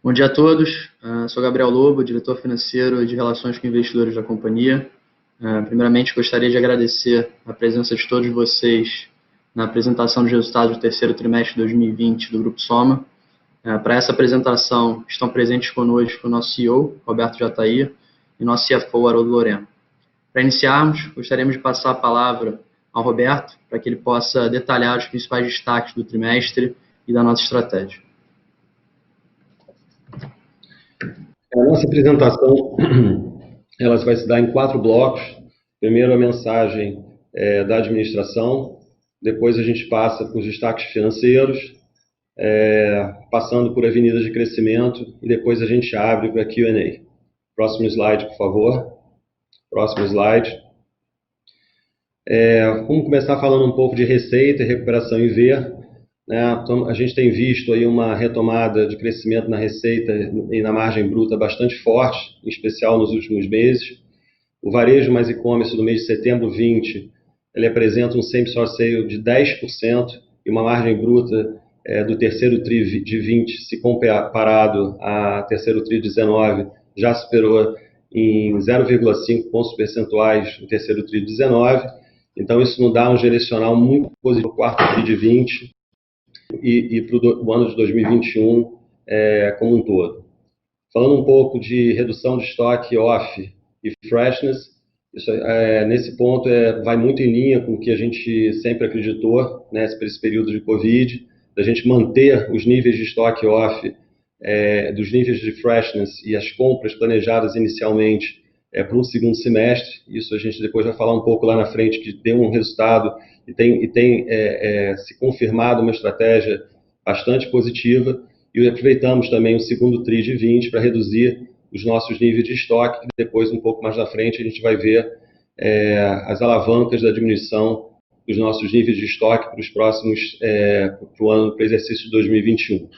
Bom dia a todos. Sou Gabriel Lobo, diretor financeiro e de Relações com Investidores da companhia. Primeiramente, gostaria de agradecer a presença de todos vocês na apresentação dos resultados do terceiro trimestre de 2020 do Grupo Soma. Para essa apresentação, estão presentes conosco o nosso CEO, Roberto Jatahy, e nosso CFO, Haroldo Lorena. Para iniciarmos, gostaríamos de passar a palavra ao Roberto, para que ele possa detalhar os principais destaques do trimestre e da nossa estratégia. A nossa apresentação ela vai se dar em 4 blocos. Primeiro, a mensagem da administração, depois a gente passa por destaques financeiros, passando por avenidas de crescimento, e depois a gente abre para Q&A. Próximo slide, por favor. Próximo slide. Vamos começar falando um pouco de receita e recuperação em V. Então, a gente tem visto aí uma retomada de crescimento na receita e na margem bruta bastante forte, em especial nos últimos meses. O varejo mais e-commerce do mês de setembro 20, ele apresenta um same-store sale de 10% e uma margem bruta do terceiro TRI de 20, se comparado a terceiro TRI de 19, já superou em 0,5 pontos percentuais no terceiro TRI de 19. Então, isso nos dá um direcional muito positivo para o quarto TRI de 20 e para o ano de 2021 como um todo. Falando um pouco de redução de estoque off e freshness, isso, nesse ponto vai muito em linha com o que a gente sempre acreditou, né, para esse período de Covid, da gente manter os níveis de estoque off, dos níveis de freshness e as compras planejadas inicialmente para um segundo semestre. Isso a gente depois vai falar um pouco lá na frente, que deu um resultado e tem se confirmado uma estratégia bastante positiva. E aproveitamos também o segundo TRI de 20 para reduzir os nossos níveis de estoque, que depois, um pouco mais na frente, a gente vai ver as alavancas da diminuição dos nossos níveis de estoque para os próximos, para o exercício de 2021.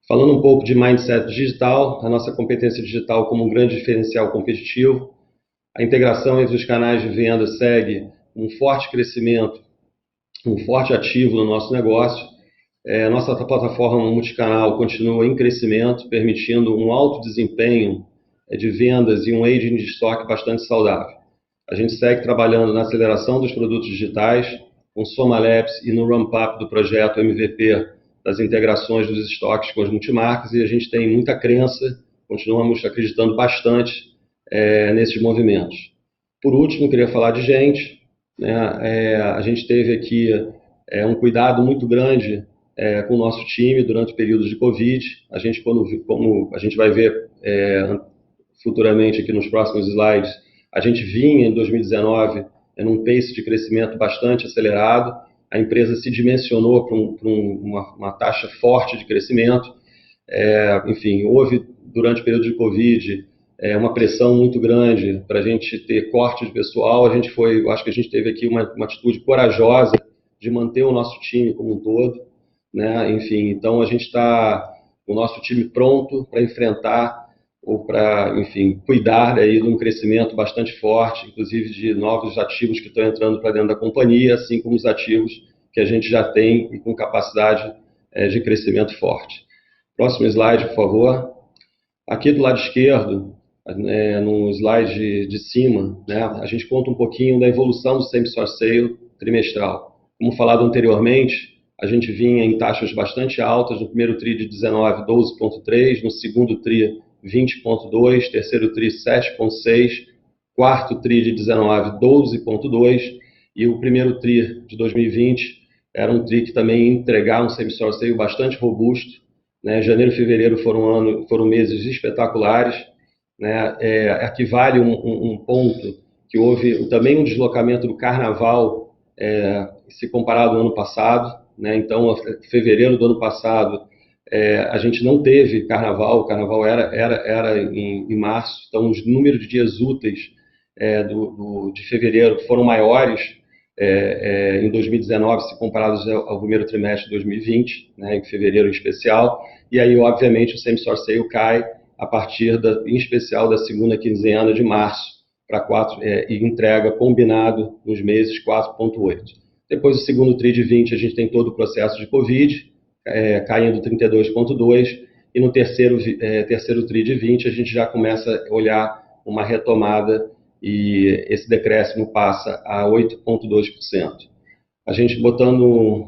Falando um pouco de mindset digital, a nossa competência digital como um grande diferencial competitivo, a integração entre os canais de venda segue um forte crescimento, um forte ativo no nosso negócio. A nossa plataforma multicanal continua em crescimento, permitindo um alto desempenho de vendas e um aging de estoque bastante saudável. A gente segue trabalhando na aceleração dos produtos digitais, com Soma Labs e no ramp-up do projeto MVP das integrações dos estoques com as multimarcas, e a gente tem muita crença, continuamos acreditando bastante nesses movimentos. Por último, queria falar de gente. A gente teve aqui um cuidado muito grande com o nosso time durante o período de Covid. A gente, como a gente vai ver futuramente aqui nos próximos slides, a gente vinha em 2019 num pace de crescimento bastante acelerado. A empresa se dimensionou para uma taxa forte de crescimento. Enfim, houve durante o período de Covid uma pressão muito grande para a gente ter corte de pessoal. Eu acho que a gente teve aqui uma atitude corajosa de manter o nosso time como um todo, né? Enfim, então a gente está com o nosso time pronto para enfrentar ou para, enfim, cuidar aí de um crescimento bastante forte, inclusive de novos ativos que estão entrando para dentro da companhia, assim como os ativos que a gente já tem e com capacidade de crescimento forte. Próximo slide, por favor. Aqui do lado esquerdo, no slide de cima, né, a gente conta um pouquinho da evolução do same-store sale trimestral. Como falado anteriormente, a gente vinha em taxas bastante altas, no primeiro TRI de 19, 12,3, no segundo TRI, 20,2, terceiro TRI, 7,6, quarto TRI de 19, 12,2, e o primeiro TRI de 2020 era um TRI que também ia entregar um same-store sale bastante robusto, né? Janeiro e fevereiro foram meses espetaculares, né? Aqui vale um ponto que houve também um deslocamento do carnaval se comparado ao ano passado, né? Então, fevereiro do ano passado, a gente não teve carnaval, o carnaval era em março, então os números de dias úteis de fevereiro foram maiores em 2019, se comparados ao primeiro trimestre de 2020, né, em fevereiro em especial, e aí, obviamente, o same-store sale cai a partir, em especial, da segunda quinzena de março, e entrega combinado nos meses 4,8. Depois do segundo TRI de 20, a gente tem todo o processo de Covid, caindo 32,2, e no terceiro TRI de 20 a gente já começa a olhar uma retomada e esse decréscimo passa a 8,2%. A gente botando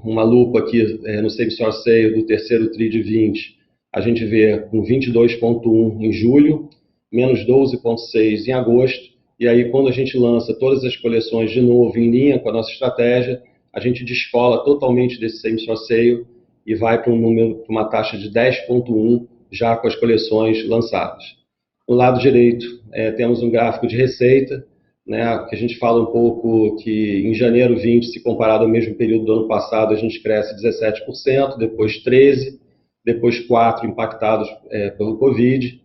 uma lupa aqui no same-store sale do terceiro TRI de 20, a gente vê com 22,1 em julho, menos 12,6 em agosto, e aí quando a gente lança todas as coleções de novo em linha com a nossa estratégia, a gente descola totalmente desse same-store sale e vai para uma taxa de 10,1 já com as coleções lançadas. No lado direito, temos um gráfico de receita, né, que a gente fala um pouco que em janeiro 20, se comparado ao mesmo período do ano passado, a gente cresce 17%, depois 13%, depois 4% impactados pelo Covid,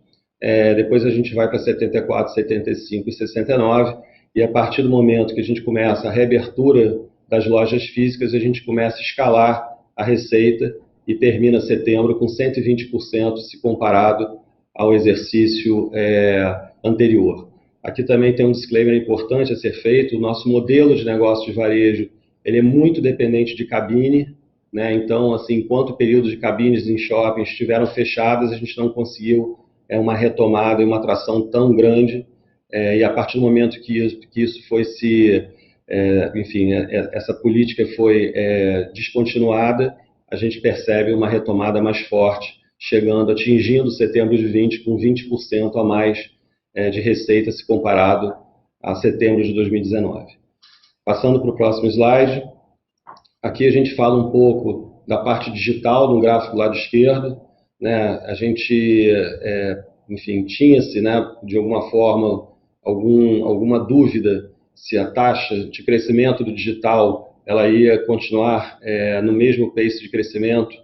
depois a gente vai para 74%, 75% e 69%, e a partir do momento que a gente começa a reabertura das lojas físicas, a gente começa a escalar a receita e termina setembro com 120% se comparado ao exercício anterior. Aqui também tem um disclaimer importante a ser feito: o nosso modelo de negócio de varejo ele é muito dependente de cabine, né? Então, assim, enquanto o período de cabines em shoppings estiveram fechadas, a gente não conseguiu uma retomada e uma atração tão grande, e a partir do momento que isso foi enfim, essa política foi descontinuada, a gente percebe uma retomada mais forte, atingindo setembro de 20 com 20% a mais de receita se comparado a setembro de 2019. Passando para o próximo slide, aqui a gente fala um pouco da parte digital no gráfico do lado esquerdo, né? A gente, enfim, tinha-se, né, de alguma forma, alguma dúvida se a taxa de crescimento do digital ela ia continuar no mesmo pace de crescimento,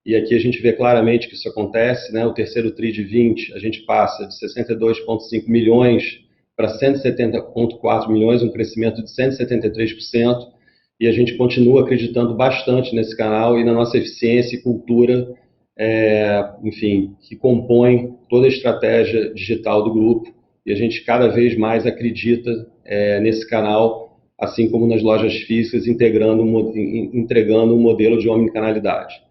e aqui a gente vê claramente que isso acontece, né? O terceiro TRI de 20, a gente passa de 62,5 milhões para 170,4 milhões, um crescimento de 173%, e a gente continua acreditando bastante nesse canal e na nossa eficiência e cultura, enfim, que compõe toda a estratégia digital do grupo, e a gente cada vez mais acredita nesse canal, assim como nas lojas físicas, entregando um modelo de omnicanalidade.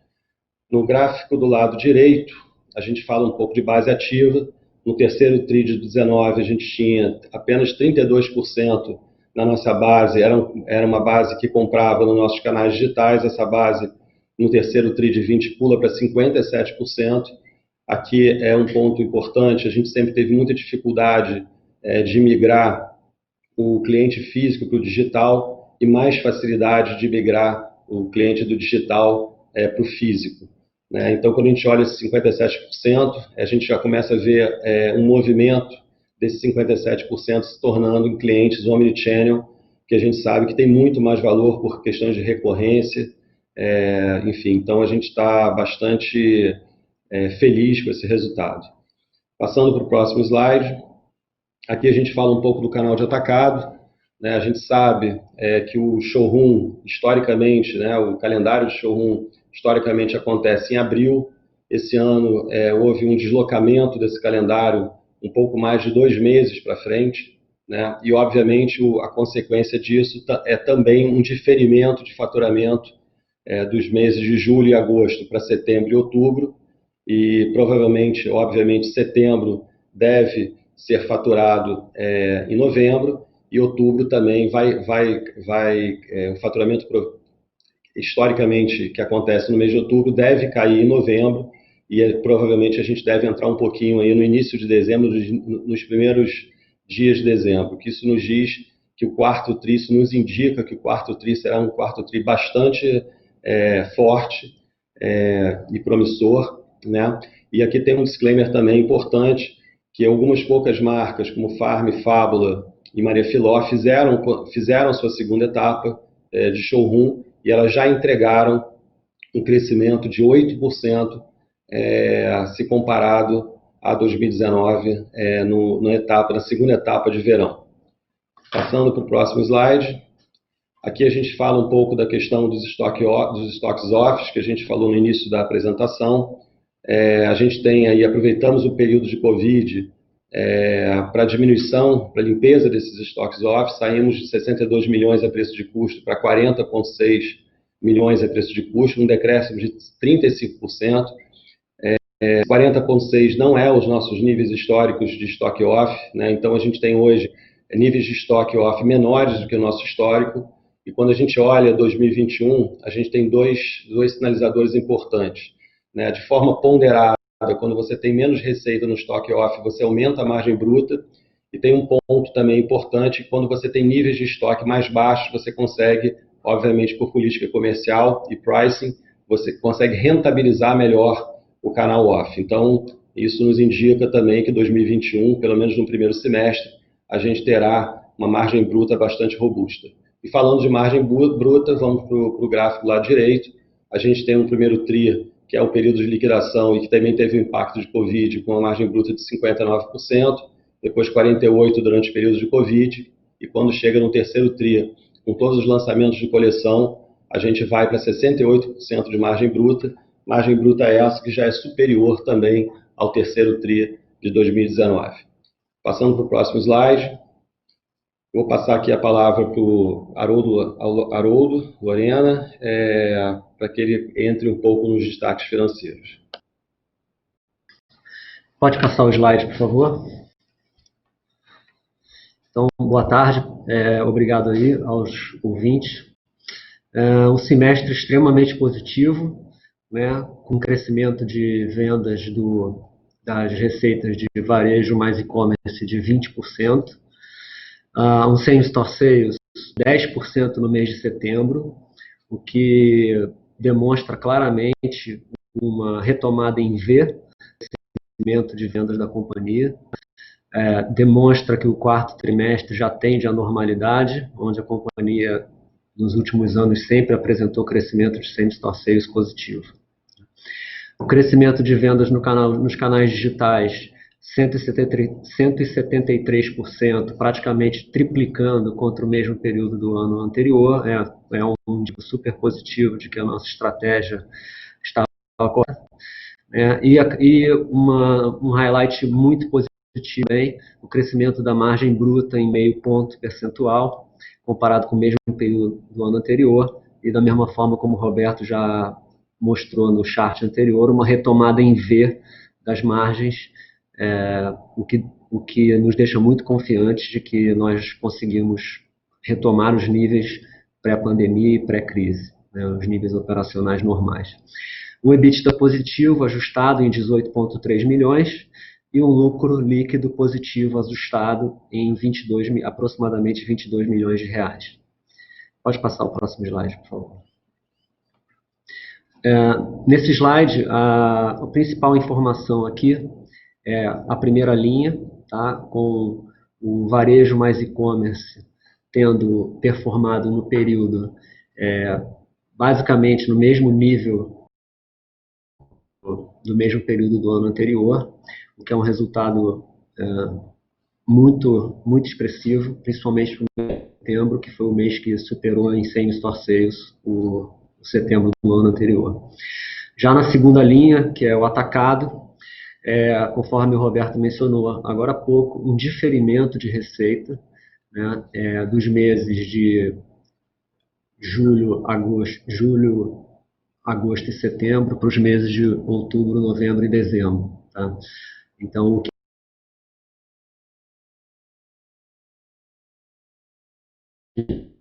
No gráfico do lado direito, a gente fala um pouco de base ativa. No terceiro TRI de 19, a gente tinha apenas 32% na nossa base, era uma base que comprava nos nossos canais digitais. Essa base, no terceiro TRI de 20, pula para 57%. Aqui é um ponto importante: a gente sempre teve muita dificuldade de migrar o cliente físico para o digital e mais facilidade de migrar o cliente do digital para o físico. Então, quando a gente olha esses 57%, a gente já começa a ver um movimento desses 57% se tornando em clientes omnichannel, que a gente sabe que tem muito mais valor por questões de recorrência. Enfim, então a gente está bastante feliz com esse resultado. Passando para o próximo slide, aqui a gente fala um pouco do canal de atacado, né? A gente sabe que o showroom, historicamente, né, o calendário de showroom, historicamente acontece em abril. Esse ano houve um deslocamento desse calendário um pouco mais de 2 meses para frente, né? E obviamente a consequência disso é também um diferimento de faturamento dos meses de julho e agosto para setembro e outubro, e provavelmente, obviamente, setembro deve ser faturado em novembro, e outubro também o faturamento historicamente que acontece no mês de outubro deve cair em novembro, e provavelmente a gente deve entrar um pouquinho aí no início de dezembro, nos primeiros dias de dezembro, que isso nos diz que o quarto TRI, isso nos indica que o quarto TRI será um quarto TRI bastante forte e promissor, né? E aqui tem um disclaimer também importante, que algumas poucas marcas, como Farm, Fábula e Maria Filó, fizeram sua segunda etapa de showroom, e elas já entregaram um crescimento de 8% se comparado a 2019 na segunda etapa de verão. Passando para o próximo slide, aqui a gente fala um pouco da questão dos stocks off, que a gente falou no início da apresentação. A gente tem aí, aproveitamos o período de Covid para diminuição, para limpeza desses stocks off, saímos de 62 milhões a preço de custo para 40,6 milhões a preço de custo, um decréscimo de 35%. 40,6 não é os nossos níveis históricos de estoque off, né? Então a gente tem hoje níveis de estoque off menores do que o nosso histórico, e quando a gente olha 2021, a gente tem dois sinalizadores importantes, né? De forma ponderada, quando você tem menos receita no estoque off, você aumenta a margem bruta, e tem um ponto também importante, quando você tem níveis de estoque mais baixos, você consegue, obviamente por política comercial e pricing, você consegue rentabilizar melhor o canal off. Então, isso nos indica também que 2021, pelo menos no primeiro semestre, a gente terá uma margem bruta bastante robusta. E falando de margem bruta, vamos para o gráfico do lado direito. A gente tem um primeiro TRI, que é o período de liquidação e que também teve um impacto de Covid, com uma margem bruta de 59%, depois 48% durante o período de Covid, e quando chega no terceiro TRI, com todos os lançamentos de coleção, a gente vai para 68% de margem bruta essa que já é superior também ao terceiro TRI de 2019. Passando para o próximo slide, vou passar aqui a palavra para o Haroldo Lorena, para que ele entre um pouco nos destaques financeiros. Pode passar o slide, por favor. Então, boa tarde, obrigado aí aos ouvintes. Um semestre extremamente positivo, né, com crescimento de vendas das receitas de varejo mais e-commerce de 20%, um same-store sales 10% no mês de setembro, o que demonstra claramente uma retomada em V, crescimento de vendas da companhia, demonstra que o quarto trimestre já tende à normalidade, onde a companhia nos últimos anos sempre apresentou crescimento de same-store sales positivo. O crescimento de vendas nos canais digitais, 173%, praticamente triplicando contra o mesmo período do ano anterior. É um indício super positivo de que a nossa estratégia estava correta. Um highlight muito positivo também, o crescimento da margem bruta em meio ponto percentual, comparado com o mesmo período do ano anterior, e da mesma forma como o Roberto já mostrou no chart anterior, uma retomada em V das margens, o que nos deixa muito confiantes de que nós conseguimos retomar os níveis pré-pandemia e pré-crise, né, os níveis operacionais normais. Um EBITDA positivo ajustado em 18,3 milhões e um lucro líquido positivo ajustado em aproximadamente 22 milhões de reais. Pode passar o próximo slide, por favor. Nesse slide, a principal informação aqui é a primeira linha, tá, com o varejo mais e-commerce tendo performado no período basicamente no mesmo nível do mesmo período do ano anterior, o que é um resultado muito expressivo, principalmente no mês de setembro, que foi o mês que superou em same-store sales o setembro do ano anterior. Já na segunda linha, que é o atacado, conforme o Roberto mencionou agora há pouco, um diferimento de receita, né, dos meses de julho, agosto e setembro para os meses de outubro, novembro e dezembro. Tá? Então,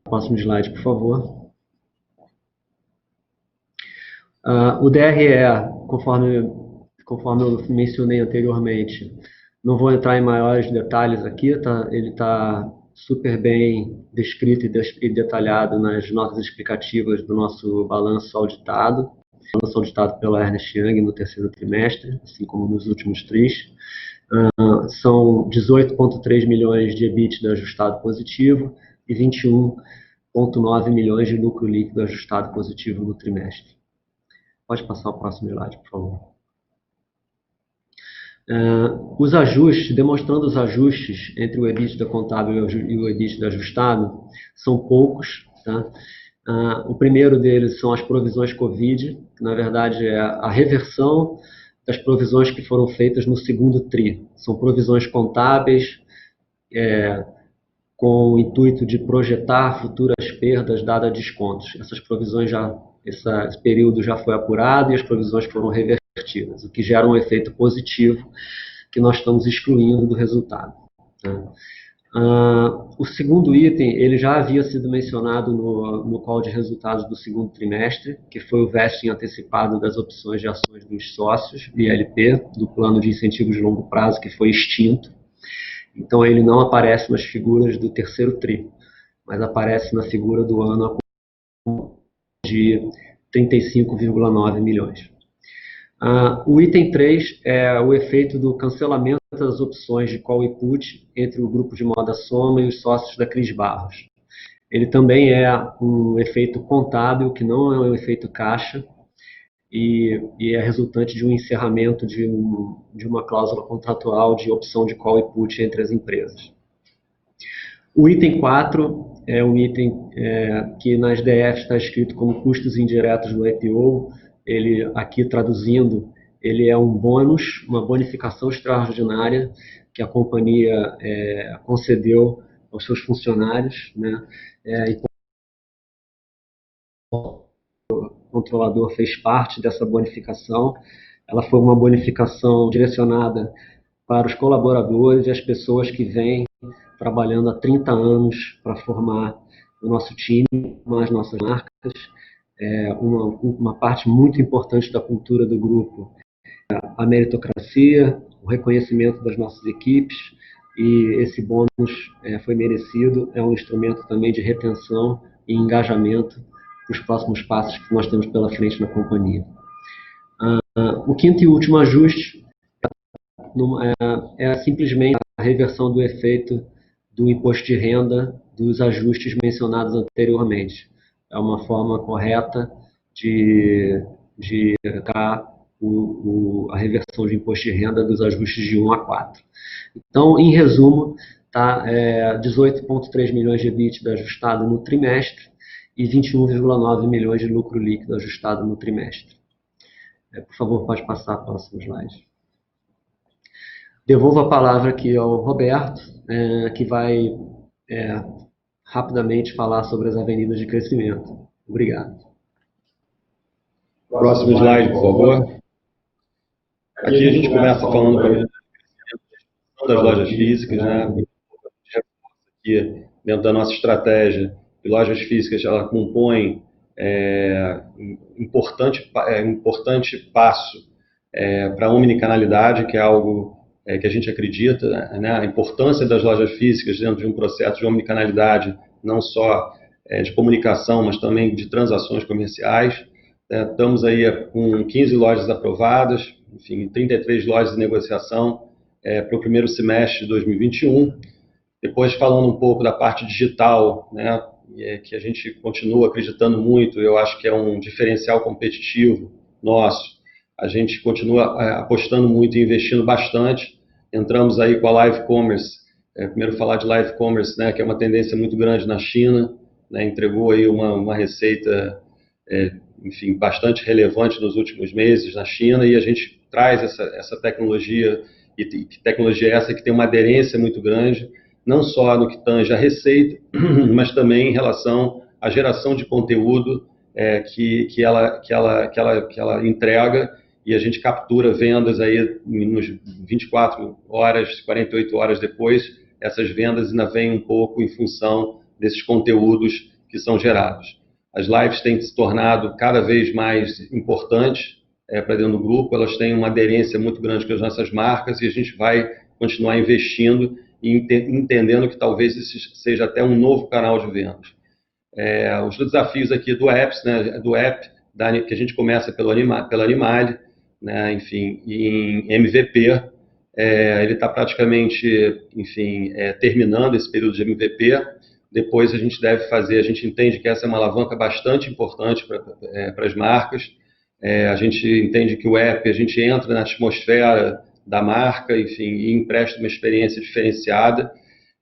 próximo slide, por favor. O DRE, conforme eu mencionei anteriormente, não vou entrar em maiores detalhes aqui, tá? Ele está super bem descrito e detalhado nas notas explicativas do nosso balanço auditado pela Ernst Young no terceiro trimestre, assim como nos últimos tris. São 18,3 milhões de EBITDA ajustado positivo e 21,9 milhões de lucro líquido ajustado positivo no trimestre. Pode passar o próximo slide, por favor. Os ajustes, demonstrando os ajustes entre o EBITDA contábil e o EBITDA ajustado, são poucos. Tá? O primeiro deles são as provisões Covid, que na verdade é a reversão das provisões que foram feitas no segundo TRI. São provisões contábeis com o intuito de projetar futuras perdas dadas descontos. Essas provisões esse período já foi apurado e as provisões foram revertidas convertidas, o que gera um efeito positivo que nós estamos excluindo do resultado. O segundo item, ele já havia sido mencionado no call de resultados do segundo trimestre, que foi o vesting antecipado das opções de ações dos sócios, ILP, do plano de incentivos de longo prazo, que foi extinto. Então, ele não aparece nas figuras do terceiro TRI, mas aparece na figura do ano de 35,9 milhões. O item 3 é o efeito do cancelamento das opções de call e put entre o grupo de Moda Soma e os sócios da Cris Barros. Ele também é um efeito contábil, que não é um efeito caixa, e é resultante de um encerramento de uma cláusula contratual de opção de call e put entre as empresas. O item 4 é um item que nas DFs está escrito como custos indiretos do IPO. Ele, aqui traduzindo, ele é um bônus, uma bonificação extraordinária que a companhia concedeu aos seus funcionários, né? E o controlador fez parte dessa bonificação. Ela foi uma bonificação direcionada para os colaboradores e as pessoas que vêm trabalhando há 30 anos para formar o nosso time, as nossas marcas. Uma parte muito importante da cultura do grupo, a meritocracia, o reconhecimento das nossas equipes, e esse bônus foi merecido, é um instrumento também de retenção e engajamento para os próximos passos que nós temos pela frente na companhia. O quinto e último ajuste é simplesmente a reversão do efeito do imposto de renda dos ajustes mencionados anteriormente. É uma forma correta de dar a reversão de imposto de renda dos ajustes de 1 a 4. Então, em resumo, tá, 18,3 milhões de EBITDA ajustado no trimestre e 21,9 milhões de lucro líquido ajustado no trimestre. Por favor, pode passar para o próximo slide. Devolvo a palavra aqui ao Roberto, que vai rapidamente falar sobre as avenidas de crescimento. Obrigado. Próximo slide, por favor. Aqui a gente começa falando das lojas físicas, né? Aqui, dentro da nossa estratégia de lojas físicas, ela compõe importante passo para a omnicanalidade, que é algo que a gente acredita, né? A importância das lojas físicas dentro de um processo de omnicanalidade, não só de comunicação, mas também de transações comerciais. Estamos aí com 15 lojas aprovadas, enfim, 33 lojas de negociação para o primeiro semestre de 2021. Depois, falando um pouco da parte digital, né, que a gente continua acreditando muito, eu acho que é um diferencial competitivo nosso. A gente continua apostando muito e investindo bastante. Entramos aí com a Live Commerce, primeiro falar de Live Commerce, né, que é uma tendência muito grande na China, né, entregou aí uma receita, enfim, bastante relevante nos últimos meses na China, e a gente traz essa tecnologia, e tecnologia essa que tem uma aderência muito grande, não só no que tange a receita, mas também em relação à geração de conteúdo que ela entrega, e a gente captura vendas aí nos 24 horas, 48 horas depois. Essas vendas ainda vêm um pouco em função desses conteúdos que são gerados. As lives têm se tornado cada vez mais importantes para dentro do grupo, elas têm uma aderência muito grande com as nossas marcas, e a gente vai continuar investindo e entendendo que talvez esse seja até um novo canal de vendas. Os desafios aqui do apps, né, que a gente começa pela Animale, né, enfim, em MVP, ele está praticamente, enfim, terminando esse período de MVP. Depois a gente entende que essa é uma alavanca bastante importante para as marcas. A gente entende que o app, a gente entra na atmosfera da marca, enfim, e empresta uma experiência diferenciada,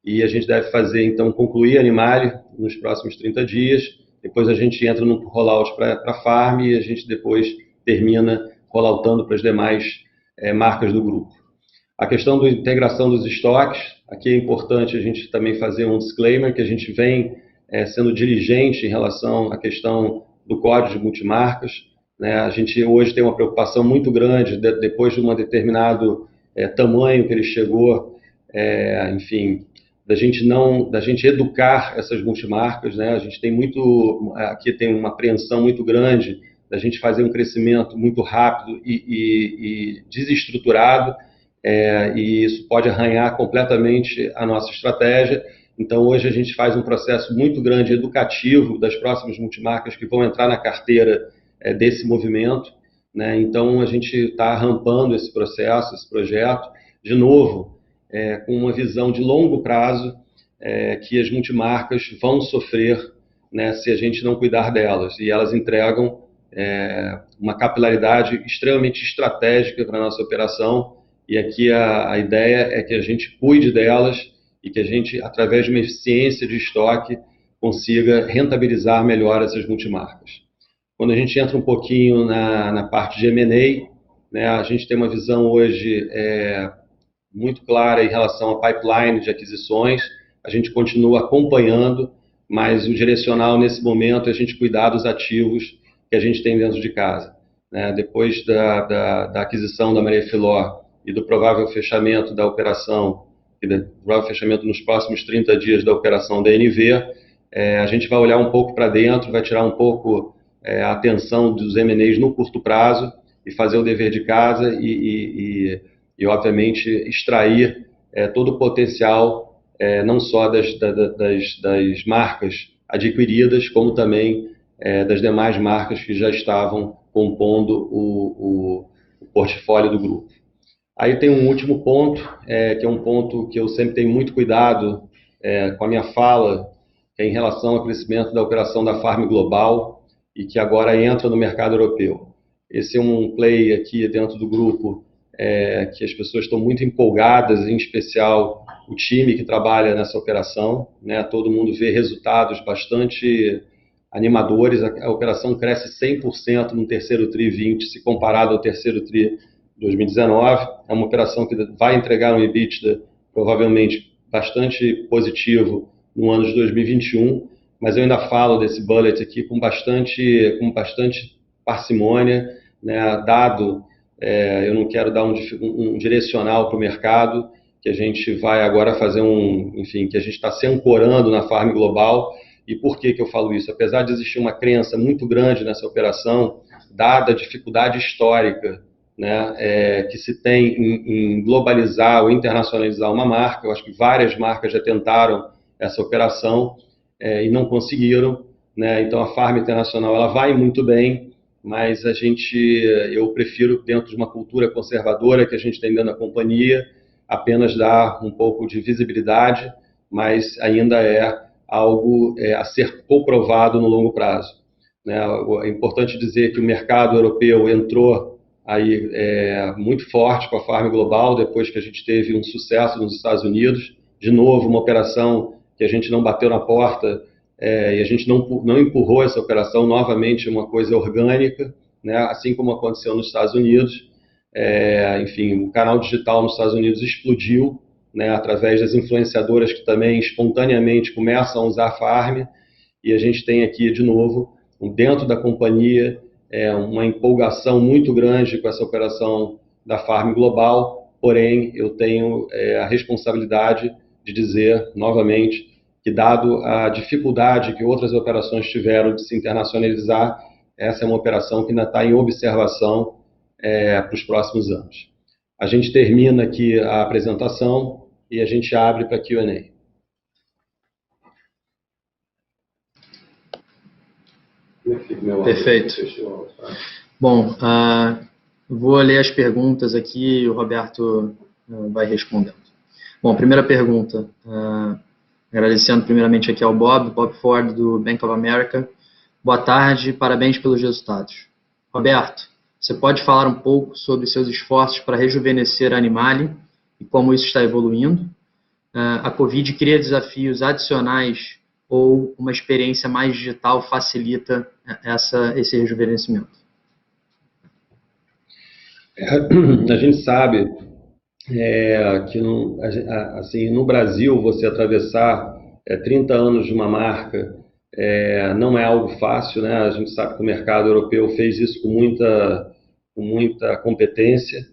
e a gente deve então, concluir a Animale nos próximos 30 dias, depois a gente entra no rollout para a Farm, e a gente depois termina rolloutando para as demais marcas do grupo. A questão da integração dos estoques, aqui é importante a gente também fazer um disclaimer, que a gente vem sendo diligente em relação à questão do código de multimarcas. né? A gente hoje tem uma preocupação muito grande, depois de um determinado tamanho que ele chegou, enfim, da gente educar essas multimarcas, né? A gente tem aqui tem uma apreensão muito grande da gente fazer um crescimento muito rápido e desestruturado, e isso pode arranhar completamente a nossa estratégia. Então, hoje a gente faz um processo muito grande educativo das próximas multimarcas que vão entrar na carteira desse movimento, né? Então, a gente está rampando esse processo, esse projeto, de novo, com uma visão de longo prazo, que as multimarcas vão sofrer, né, se a gente não cuidar delas. E elas entregam uma capilaridade extremamente estratégica para a nossa operação, e aqui a ideia é que a gente cuide delas e que a gente, através de uma eficiência de estoque, consiga rentabilizar melhor essas multimarcas. Quando a gente entra um pouquinho na parte de M&A, né, a gente tem uma visão hoje muito clara em relação à pipeline de aquisições. A gente continua acompanhando, mas o direcional nesse momento é a gente cuidar dos ativos que a gente tem dentro de casa, né? Depois da aquisição da Maria Filó e do provável fechamento da operação, e do provável fechamento nos próximos 30 dias da operação da NV, a gente vai olhar um pouco para dentro, vai tirar um pouco a atenção dos M&As no curto prazo e fazer o dever de casa e obviamente, extrair todo o potencial, não só das marcas adquiridas, como também das demais marcas que já estavam compondo o portfólio do grupo. Aí tem um último ponto, que é um ponto que eu sempre tenho muito cuidado com a minha fala, que é em relação ao crescimento da operação da Farm Global, e que agora entra no mercado europeu. Esse é um play aqui dentro do grupo que as pessoas estão muito empolgadas, em especial o time que trabalha nessa operação, né? Todo mundo vê resultados bastante animadores. A operação cresce 100% no terceiro TRI 20, se comparado ao terceiro TRI 2019. É uma operação que vai entregar um EBITDA provavelmente bastante positivo no ano de 2021, mas eu ainda falo desse bullet aqui com bastante parcimônia, né? Dado eu não quero dar um direcional para o mercado, que a gente vai agora fazer que a gente está se ancorando na Farm Global. E por que eu falo isso? Apesar de existir uma crença muito grande nessa operação, dada a dificuldade histórica, né, que se tem em globalizar ou internacionalizar uma marca, eu acho que várias marcas já tentaram essa operação e não conseguiram, né? Então a Farm Internacional ela vai muito bem, mas eu prefiro, dentro de uma cultura conservadora que a gente tem dentro da companhia, apenas dar um pouco de visibilidade, mas ainda é algo a ser comprovado no longo prazo, né? É importante dizer que o mercado europeu entrou aí muito forte com a Farm Global, depois que a gente teve um sucesso nos Estados Unidos. De novo, uma operação que a gente não bateu na porta, e a gente não empurrou essa operação, novamente uma coisa orgânica, né? Assim como aconteceu nos Estados Unidos. Enfim, o canal digital nos Estados Unidos explodiu, né, através das influenciadoras que também espontaneamente começam a usar a Farm, e a gente tem aqui, de novo, dentro da companhia, uma empolgação muito grande com essa operação da Farm Global, porém eu tenho a responsabilidade de dizer, novamente, que dado a dificuldade que outras operações tiveram de se internacionalizar, essa é uma operação que ainda está em observação para os próximos anos. A gente termina aqui a apresentação e a gente abre para Q&A. Perfeito. Bom, vou ler as perguntas aqui e o Roberto vai respondendo. Bom, primeira pergunta, agradecendo primeiramente aqui ao Bob Ford, do Bank of America. Boa tarde, parabéns pelos resultados. Roberto, você pode falar um pouco sobre seus esforços para rejuvenescer a Animale e como isso está evoluindo? A Covid cria desafios adicionais ou uma experiência mais digital facilita esse rejuvenescimento? A gente sabe que assim, no Brasil, você atravessar 30 anos de uma marca Não é algo fácil, né? A gente sabe que o mercado europeu fez isso com muita competência.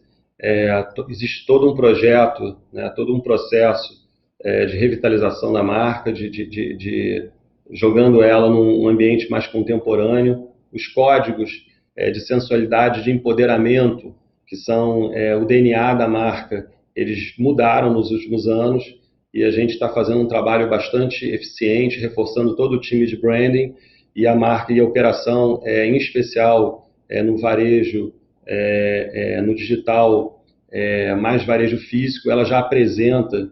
Existe todo um projeto, né, todo um processo de revitalização da marca, jogando ela num ambiente mais contemporâneo. Os códigos de sensualidade, de empoderamento, que são o DNA da marca, eles mudaram nos últimos anos e a gente está fazendo um trabalho bastante eficiente, reforçando todo o time de branding e a marca e a operação, em especial no varejo, no digital, mais varejo físico, ela já apresenta,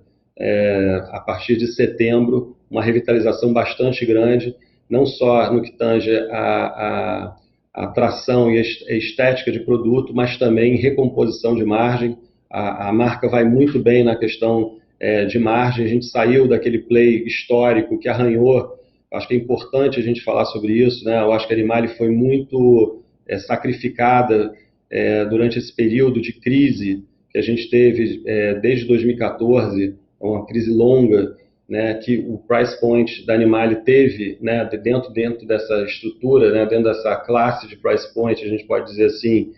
a partir de setembro, uma revitalização bastante grande, não só no que tange a atração e a estética de produto, mas também recomposição de margem. A marca vai muito bem na questão de margem. A gente saiu daquele play histórico que arranhou. Acho que é importante a gente falar sobre isso, né? Eu acho que a Animale foi muito sacrificada durante esse período de crise que a gente teve desde 2014, uma crise longa, né, que o price point da Animale teve, né, dentro dessa estrutura, né, dentro dessa classe de price point, a gente pode dizer assim,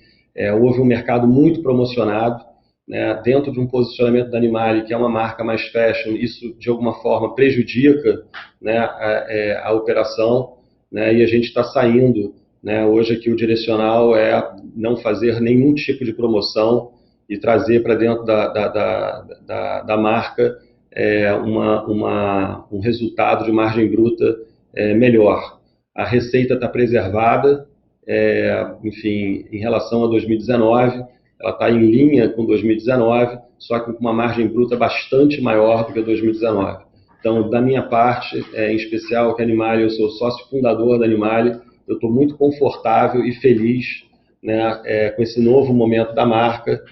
houve um mercado muito promocionado, né, dentro de um posicionamento da Animale, que é uma marca mais fashion, isso de alguma forma prejudica, né, a operação, né, e a gente está saindo, né, hoje aqui o direcional é não fazer nenhum tipo de promoção e trazer para dentro da marca um resultado de margem bruta melhor. A receita está preservada, enfim, em relação a 2019, ela está em linha com 2019, só que com uma margem bruta bastante maior do que 2019. Então, da minha parte, em especial que a Animale, eu sou sócio fundador da Animale, eu estou muito confortável e feliz, né, com esse novo momento da marca.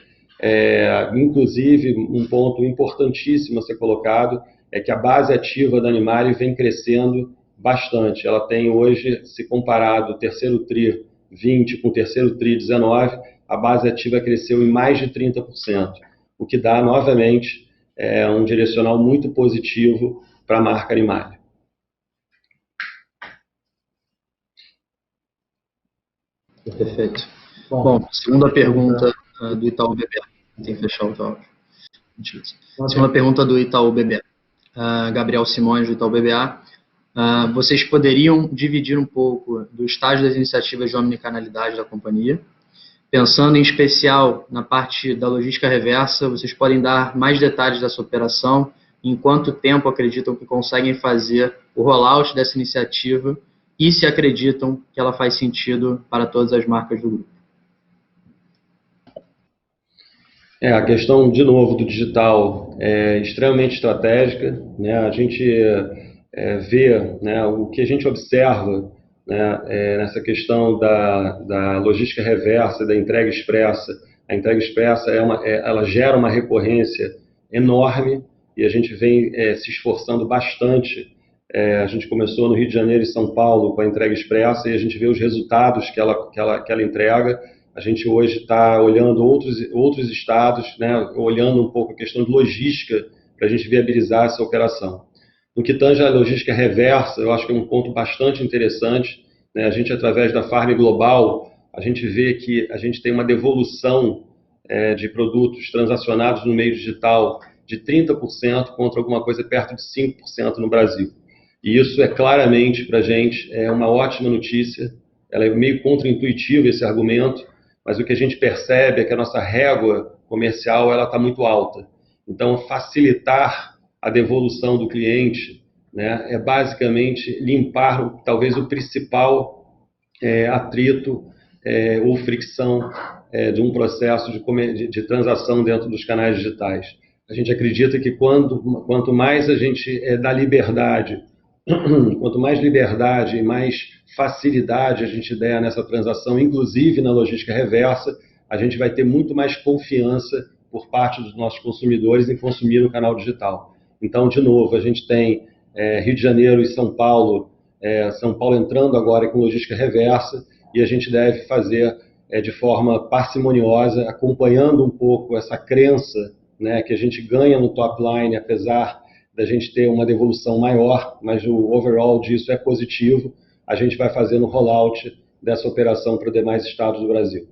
Inclusive, um ponto importantíssimo a ser colocado é que a base ativa da Animale vem crescendo bastante. Ela tem hoje, se comparado o terceiro TRI 20 com o terceiro TRI 19, a base ativa cresceu em mais de 30%, o que dá, novamente, um direcional muito positivo para a marca Animale. Perfeito. Bom, segunda pergunta do Itaú BBA. Tem que fechar o áudio. Segunda pergunta do Itaú BBA. Gabriel Simões, do Itaú BBA. Vocês poderiam dividir um pouco do estágio das iniciativas de omnicanalidade da companhia? Pensando em especial na parte da logística reversa, vocês podem dar mais detalhes dessa operação? Em quanto tempo acreditam que conseguem fazer o rollout dessa iniciativa e se acreditam que ela faz sentido para todas as marcas do grupo? A questão, de novo, do digital é extremamente estratégica, né? A gente vê, né, o que a gente observa, né, nessa questão da logística reversa, da entrega expressa. A entrega expressa ela gera uma recorrência enorme e a gente vem se esforçando bastante. A gente começou no Rio de Janeiro e São Paulo com a entrega expressa e a gente vê os resultados que ela entrega. A gente hoje está olhando outros estados, né, olhando um pouco a questão de logística para a gente viabilizar essa operação. No que tange a logística reversa, eu acho que é um ponto bastante interessante, né? A gente, através da Farm Global, a gente vê que a gente tem uma devolução de produtos transacionados no meio digital de 30% contra alguma coisa perto de 5% no Brasil. E isso claramente para a gente uma ótima notícia. Ela é meio contraintuitiva esse argumento, mas o que a gente percebe é que a nossa régua comercial está muito alta. Então, facilitar a devolução do cliente, né, é basicamente limpar talvez o principal atrito ou fricção de um processo de transação dentro dos canais digitais. A gente acredita que quanto mais a gente dá liberdade, quanto mais liberdade e mais facilidade a gente der nessa transação, inclusive na logística reversa, a gente vai ter muito mais confiança por parte dos nossos consumidores em consumir o canal digital. Então, de novo, a gente tem Rio de Janeiro e São Paulo entrando agora com logística reversa, e a gente deve fazer de forma parcimoniosa, acompanhando um pouco essa crença, né, que a gente ganha no top line, apesar da gente ter uma devolução maior, mas o overall disso é positivo. A gente vai fazendo rollout dessa operação para os demais estados do Brasil.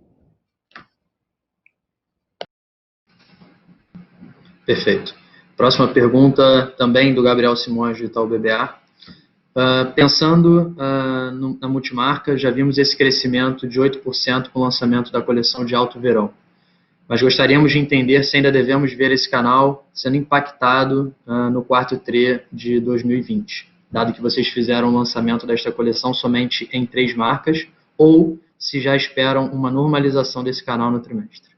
Perfeito. Próxima pergunta também do Gabriel Simões, de Itaú BBA. Pensando na multimarca, já vimos esse crescimento de 8% com o lançamento da coleção de alto verão. Mas gostaríamos de entender se ainda devemos ver esse canal sendo impactado no quarto TRI de 2020, dado que vocês fizeram o lançamento desta coleção somente em 3 marcas, ou se já esperam uma normalização desse canal no trimestre.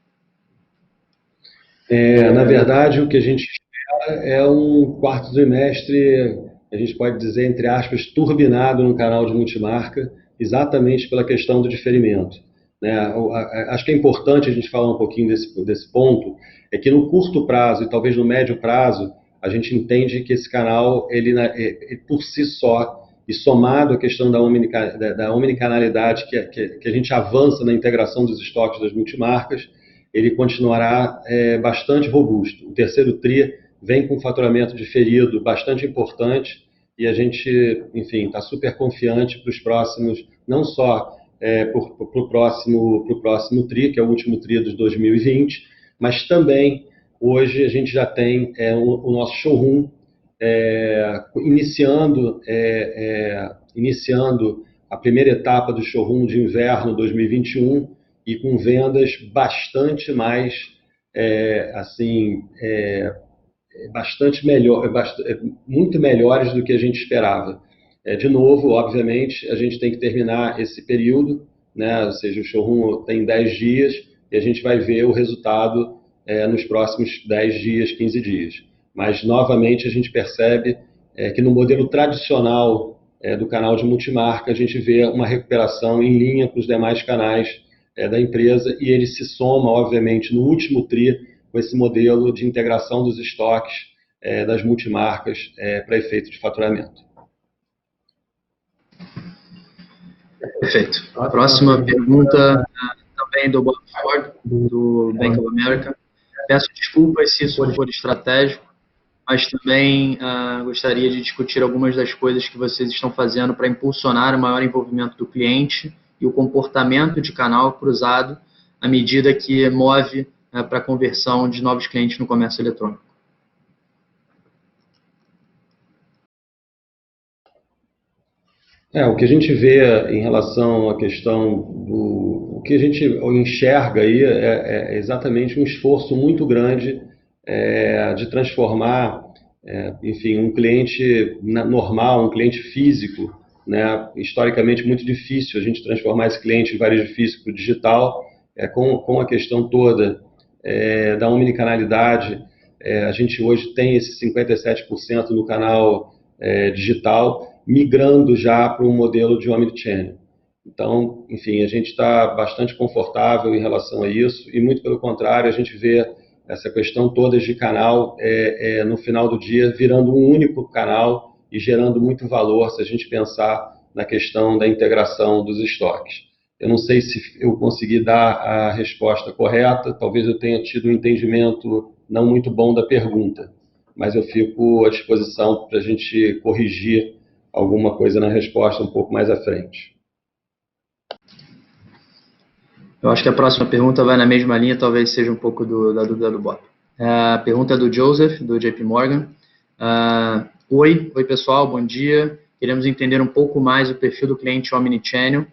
Na verdade, o que a gente espera é um quarto trimestre, a gente pode dizer, entre aspas, turbinado no canal de multimarca, exatamente pela questão do diferimento. Acho que é importante a gente falar um pouquinho desse ponto, é que no curto prazo e talvez no médio prazo, a gente entende que esse canal, ele por si só, e somado à questão da omnicanalidade, que a gente avança na integração dos estoques das multimarcas, ele continuará bastante robusto. O terceiro TRI vem com um faturamento diferido bastante importante e a gente, enfim, está super confiante para os próximos, não só para o próximo TRI, que é o último TRI de 2020, mas também hoje a gente já tem o nosso showroom iniciando a primeira etapa do showroom de inverno 2021 e com vendas bastante mais, muito melhores do que a gente esperava. De novo, obviamente, a gente tem que terminar esse período, né? Ou seja, o showroom tem 10 dias e a gente vai ver o resultado nos próximos 10 dias, 15 dias. Mas, novamente, a gente percebe que no modelo tradicional do canal de multimarca, a gente vê uma recuperação em linha com os demais canais da empresa e ele se soma, obviamente, no último TRI com esse modelo de integração dos estoques das multimarcas para efeito de faturamento. Perfeito. A próxima pergunta também do Bob Ford, do Bank of America. Peço desculpas se isso for estratégico, mas também gostaria de discutir algumas das coisas que vocês estão fazendo para impulsionar o maior envolvimento do cliente e o comportamento de canal cruzado à medida que move para a conversão de novos clientes no comércio eletrônico. O que a gente vê em relação à questão o que a gente enxerga aí é exatamente um esforço muito grande de transformar, enfim, um cliente normal, um cliente físico, né? Historicamente muito difícil a gente transformar esse cliente em varejo físico para o digital, com a questão toda da omnicanalidade. A gente hoje tem esse 57% no canal digital, migrando já para um modelo de omnichannel. Então, enfim, a gente está bastante confortável em relação a isso e, muito pelo contrário, a gente vê essa questão toda de canal no final do dia virando um único canal e gerando muito valor se a gente pensar na questão da integração dos estoques. Eu não sei se eu consegui dar a resposta correta, talvez eu tenha tido um entendimento não muito bom da pergunta, mas eu fico à disposição para a gente corrigir alguma coisa na resposta um pouco mais à frente. Eu acho que a próxima pergunta vai na mesma linha, talvez seja um pouco da dúvida do Bob. A pergunta é do Joseph, do JP Morgan. Oi pessoal, bom dia. Queremos entender um pouco mais o perfil do cliente Omnichannel.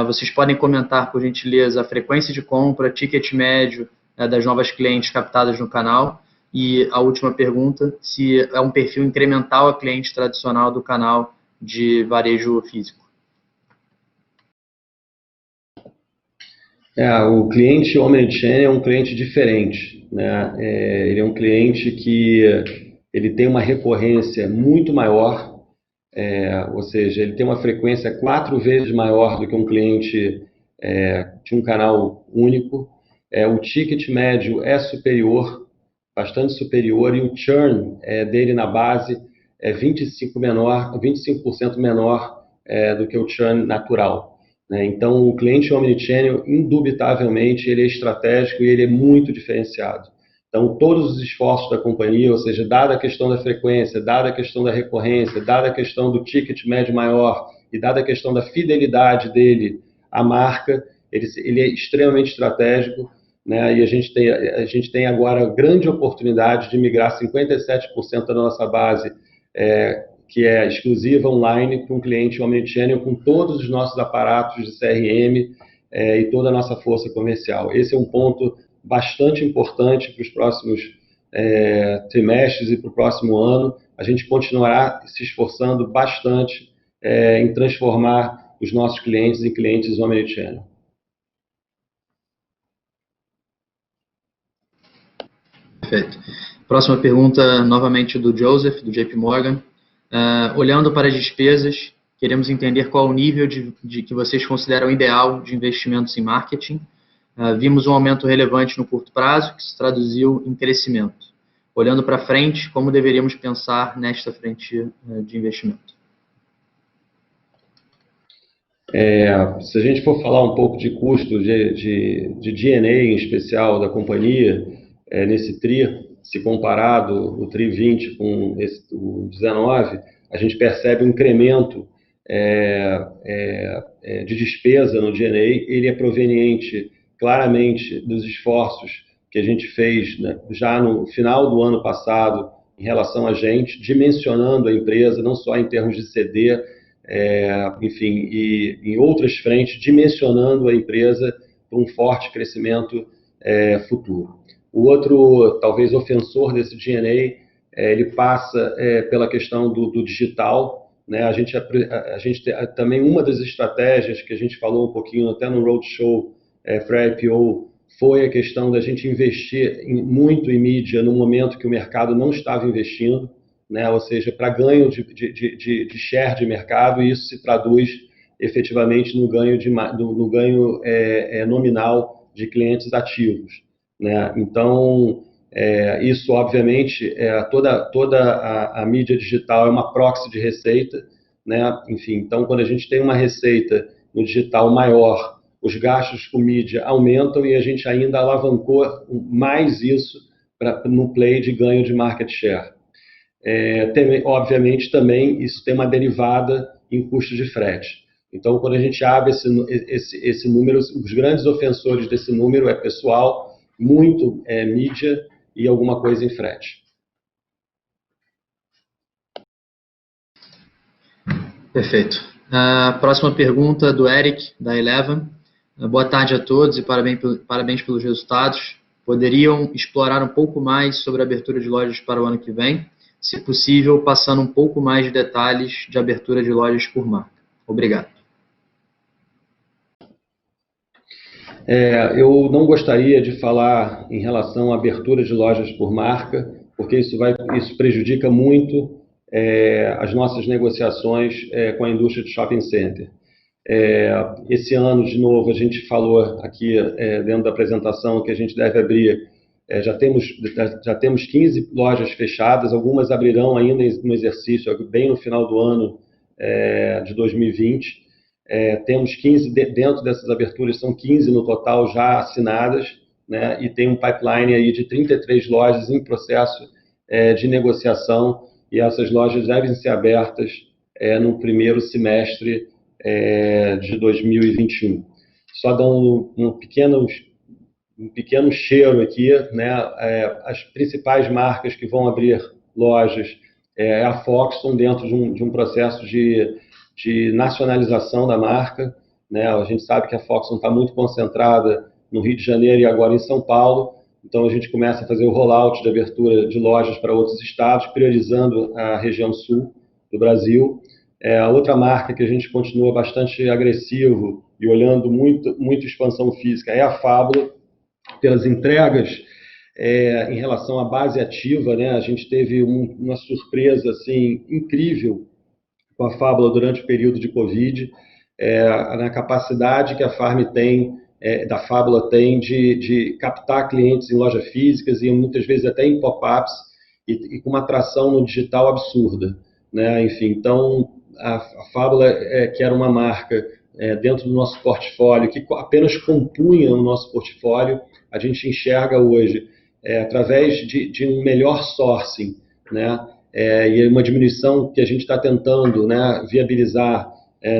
Vocês podem comentar, por gentileza, a frequência de compra, ticket médio das novas clientes captadas no canal. E a última pergunta, se é um perfil incremental a cliente tradicional do canal de varejo físico. O cliente Omnichannel é um cliente diferente, né? Ele é um cliente que ele tem uma recorrência muito maior, ou seja, ele tem uma frequência 4 vezes maior do que um cliente de um canal único. O ticket médio é superior, bastante superior, e o churn dele na base é 25% menor do que o churn natural. Então, o cliente Omnichannel, indubitavelmente, ele é estratégico e ele é muito diferenciado. Então, todos os esforços da companhia, ou seja, dada a questão da frequência, dada a questão da recorrência, dada a questão do ticket médio maior e dada a questão da fidelidade dele à marca, ele é extremamente estratégico, né? E a gente tem agora a grande oportunidade de migrar 57% da nossa base, que é exclusiva online, para um cliente omnichannel com todos os nossos aparatos de CRM e toda a nossa força comercial. Esse é um ponto bastante importante para os próximos trimestres e para o próximo ano. A gente continuará se esforçando bastante em transformar os nossos clientes em clientes omnichannel. Perfeito. Próxima pergunta, novamente do Joseph, do JP Morgan. Olhando para as despesas, queremos entender qual o nível de que vocês consideram ideal de investimentos em marketing. Vimos um aumento relevante no curto prazo, que se traduziu em crescimento. Olhando para frente, como deveríamos pensar nesta frente de investimento? Se a gente for falar um pouco de custo de G&A em especial da companhia, nesse TRI, se comparado o TRI 20 com o 19, a gente percebe um incremento de despesa no G&A. Ele é proveniente claramente dos esforços que a gente fez, né, já no final do ano passado em relação a gente, dimensionando a empresa, não só em termos de CD, enfim, e em outras frentes, dimensionando a empresa para um forte crescimento futuro. O outro, talvez, ofensor desse G&A, ele passa pela questão do digital, né? A gente tem, também uma das estratégias que a gente falou um pouquinho até no Roadshow pré-IPO foi a questão da gente investir muito em mídia no momento que o mercado não estava investindo, né? Ou seja, para ganho de share de mercado, e isso se traduz efetivamente no ganho nominal de clientes ativos, né? Então, isso obviamente, toda a mídia digital é uma proxy de receita, né? Enfim, então quando a gente tem uma receita no digital maior, os gastos com mídia aumentam e a gente ainda alavancou mais isso no play de ganho de market share. Obviamente também isso tem uma derivada em custo de frete. Então, quando a gente abre esse número, os grandes ofensores desse número é pessoal, muito mídia e alguma coisa em frete. Perfeito. Próxima pergunta do Eric, da Eleven. Boa tarde a todos e parabéns pelos resultados. Poderiam explorar um pouco mais sobre a abertura de lojas para o ano que vem? Se possível, passando um pouco mais de detalhes de abertura de lojas por marca. Obrigado. Eu não gostaria de falar em relação à abertura de lojas por marca, porque isso prejudica muito as nossas negociações com a indústria de shopping center. Esse ano, de novo, a gente falou aqui dentro da apresentação que a gente deve abrir, já temos 15 lojas fechadas, algumas abrirão ainda no exercício, bem no final do ano de 2020. Temos 15, dentro dessas aberturas, são 15 no total já assinadas, né? E tem um pipeline aí de 33 lojas em processo de negociação, e essas lojas devem ser abertas no primeiro semestre de 2021. Só dando um pequeno cheiro aqui, né? As principais marcas que vão abrir lojas a Foxton, dentro de um processo de nacionalização da marca, né? A gente sabe que a Foxton está muito concentrada no Rio de Janeiro e agora em São Paulo, então a gente começa a fazer o rollout de abertura de lojas para outros estados, priorizando a região sul do Brasil. A outra marca que a gente continua bastante agressivo e olhando muito expansão física é a Fábula, pelas entregas em relação à base ativa, né? A gente teve uma surpresa assim, incrível com a Fábula durante o período de Covid, na capacidade que a da Fábula tem de captar clientes em lojas físicas e muitas vezes até em pop-ups e com uma atração no digital absurda, né? Enfim, então a Fábula, que era uma marca dentro do nosso portfólio, que apenas compunha o nosso portfólio, a gente enxerga hoje através de um melhor sourcing, né, e uma diminuição que a gente está tentando, né, viabilizar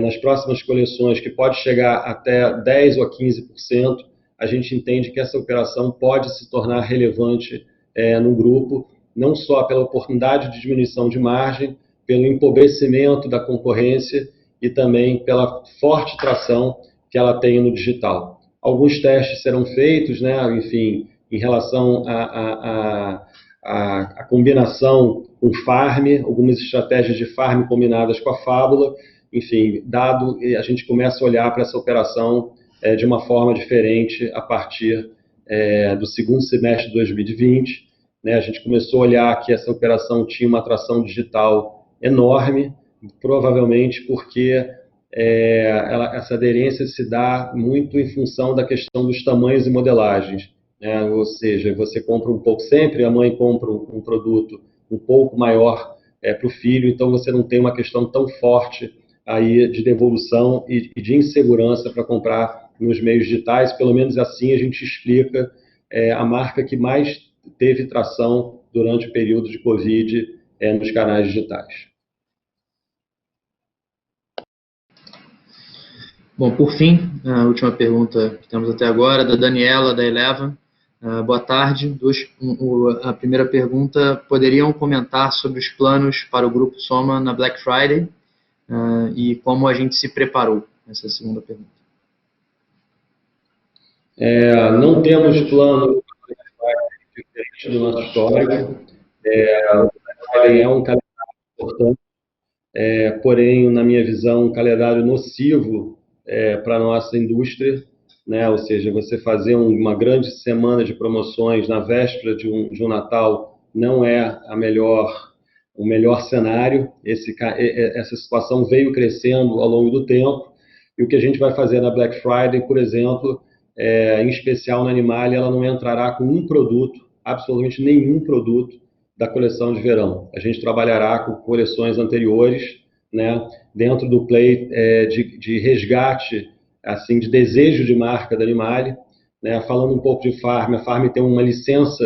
nas próximas coleções, que pode chegar até 10% ou 15%, a gente entende que essa operação pode se tornar relevante no grupo, não só pela oportunidade de diminuição de margem, pelo empobrecimento da concorrência e também pela forte tração que ela tem no digital. Alguns testes serão feitos, né, enfim, em relação à combinação com farm, algumas estratégias de farm combinadas com a Fábula, enfim, a gente começa a olhar para essa operação de uma forma diferente a partir do segundo semestre de 2020. Né, a gente começou a olhar que essa operação tinha uma atração digital enorme, provavelmente porque essa aderência se dá muito em função da questão dos tamanhos e modelagens. Né? Ou seja, você compra um pouco sempre, a mãe compra um produto um pouco maior para o filho, então você não tem uma questão tão forte aí de devolução e de insegurança para comprar nos meios digitais. Pelo menos assim a gente explica a marca que mais teve tração durante o período de Covid nos canais digitais. Bom, por fim, a última pergunta que temos até agora, da Daniela, da Eleven. Boa tarde. A primeira pergunta, poderiam comentar sobre os planos para o Grupo Soma na Black Friday e como a gente se preparou? Essa é a segunda pergunta. Não temos plano diferente do nosso histórico. O Black Friday é um calendário importante, porém, na minha visão, um calendário nocivo para a nossa indústria, né? Ou seja, você fazer uma grande semana de promoções na véspera de um Natal não é o melhor cenário. Essa situação veio crescendo ao longo do tempo, e o que a gente vai fazer na Black Friday, por exemplo, em especial na Animalia, ela não entrará com um produto, absolutamente nenhum produto da coleção de verão. A gente trabalhará com coleções anteriores, né, dentro do play de resgate, assim, de desejo de marca da Animalia. Né, falando um pouco de Farm, a Farm tem uma licença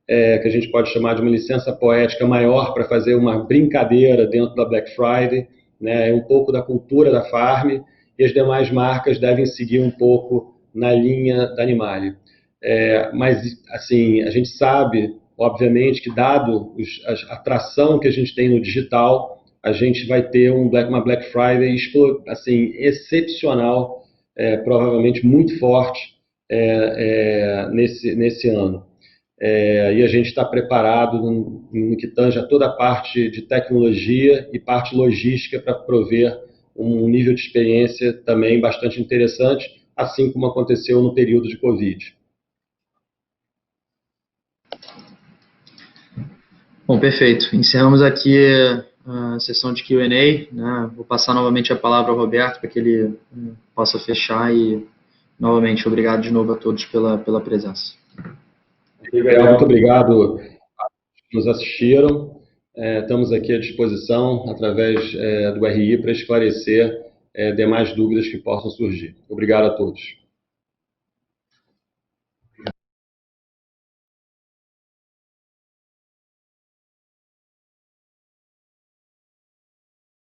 que a gente pode chamar de uma licença poética maior para fazer uma brincadeira dentro da Black Friday, né, um pouco da cultura da Farm, e as demais marcas devem seguir um pouco na linha da Animalia. Mas, assim, a gente sabe, obviamente, que dado a atração que a gente tem no digital, a gente vai ter uma Black Friday assim, excepcional, provavelmente muito forte nesse ano. E a gente está preparado no que tange a toda a parte de tecnologia e parte logística para prover um nível de experiência também bastante interessante, assim como aconteceu no período de Covid. Bom, perfeito. Encerramos aqui a sessão de Q&A. Né? Vou passar novamente a palavra ao Roberto para que ele possa fechar e, novamente, obrigado de novo a todos pela presença. Muito obrigado a todos que nos assistiram. Estamos aqui à disposição, através do RI, para esclarecer demais dúvidas que possam surgir. Obrigado a todos.